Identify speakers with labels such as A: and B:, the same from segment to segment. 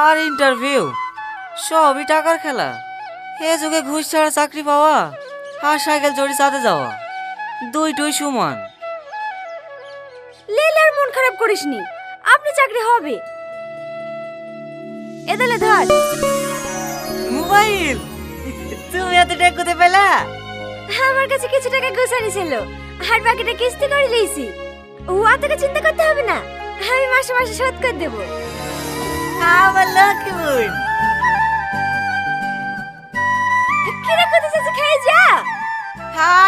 A: আর interview সবই টাকার খেলা। এ যুগে ঘুষ ছাড়া চাকরি পাওয়া আর সাইকেল চড়ে চাঁদে যাওয়া দুইটাই সমান।
B: লেলার মন খারাপ করিসনি, আপনি চাকরি হবে। এদালে ধর
A: মোবাইল। তুমি এত টাকা কোথায় পেলা?
B: আমার কাছে কিছু টাকা গোছানি ছিল, আর বাকিটা কিস্তি করে লিয়েছি। ও অতটা চিন্তা করতে হবে না, আমি মাসে মাসে শোধ করে দেবো।
A: আমার লক্ষ্মী বোন।
B: কিরে কোথায় যাচ্ছে, খেয়ে যা।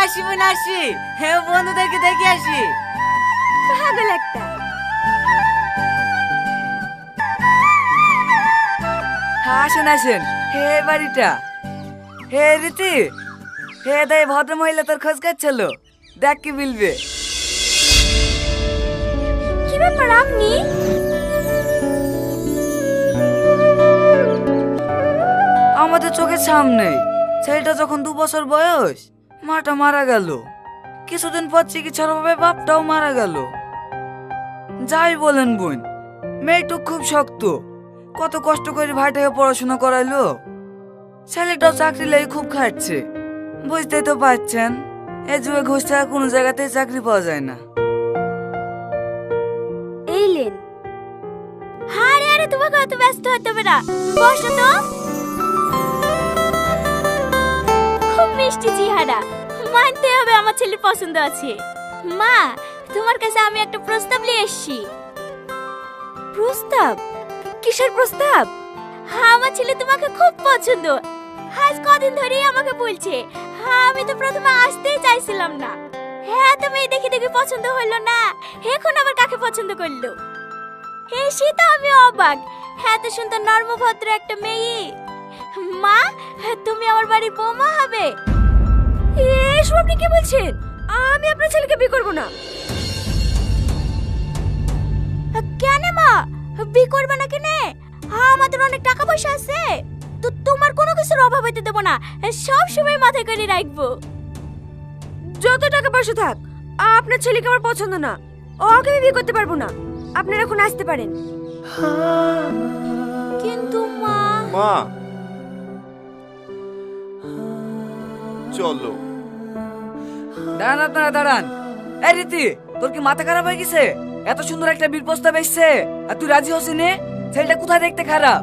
A: আসি বোন আসি, হে বন্ধুদেরকে দেখে আসি।
B: পাগল একটা।
C: আসেন আসেন, হে বাড়িটা। হে রীতি, হে দাই ভদ্র মহিলা তোর খোঁজ করছিল, দেখ কি বলবে।
B: কি ব্যাপার আপনি?
C: আমাদের চোখের সামনে ছেলেটা যখন 2 বছর বয়স মাটা মারা গেল, কিছুদিন পর চিকিৎসার অভাবে বাপটাও মারা গেল। যাই বলেন বোন, মেয়েটুক খুব শক্ত, কত কষ্ট করে ভাইটাকে পড়াশোনা করাইলো। ছেলেটাও চাকরি লেগে খুব খাটছে, বুঝতেই তো পারছেন এ যুগে ঘুষ ছাড়া কোনো জায়গাতেই চাকরি পাওয়া যায় না।
B: এইলেন। আরে আরে, তোমাকে অত ব্যস্ত হতে হবে না, বসো তো। খুব মিষ্টি চেহারা, মানতে হবে আমার ছেলের পছন্দ আছে। মা, তোমার কাছে আমি একটা প্রস্তাব নিয়ে এসেছি। প্রস্তাব? কিসের প্রস্তাব? আমার ছেলে তোমাকে খুব পছন্দ, আজ কদিন ধরেই আমাকে বলছে। আমি তো প্রথমে আসতেই চাইছিলাম না। হ্যাঁ, তুমি দেখে দেখে পছন্দ হলো না, এখন আবার কাকে পছন্দ করলো? এসে তো আমি অবাক, এত সুন্দর নর্মভদ্র একটা মেয়ে। মা, তুমি আমার বাড়ির বৌমা হবে। এসব আপনি কি বলছেন? আমি আপনার ছেলেকে বিয়ে করব না। কেন মা, বিয়ে করবে না কেন? আমাদের অনেক টাকা পয়সা আছে, তো তোমার কোনো কিছুর অভাব হতে দেব না, সব সময় মাথায় করে রাখবো। যত টাকা পয়সা থাক, আপনার ছেলেকে আমার পছন্দ না, ওকে আমি বিয়ে করতে পারবো না। আপনারা এখন আসতে পারেন। কিন্তু মা।
D: মা চলো।
C: দাঁড়ান আপনারা দাঁড়ান। এই রীতি, তোর কি মাথা খারাপ হয়ে গেছে? এত সুন্দর একটা বিয়ের প্রস্তাব এসছে আর তুই রাজি হসি নে? ছেলেটা কোথায় দেখতে খারাপ?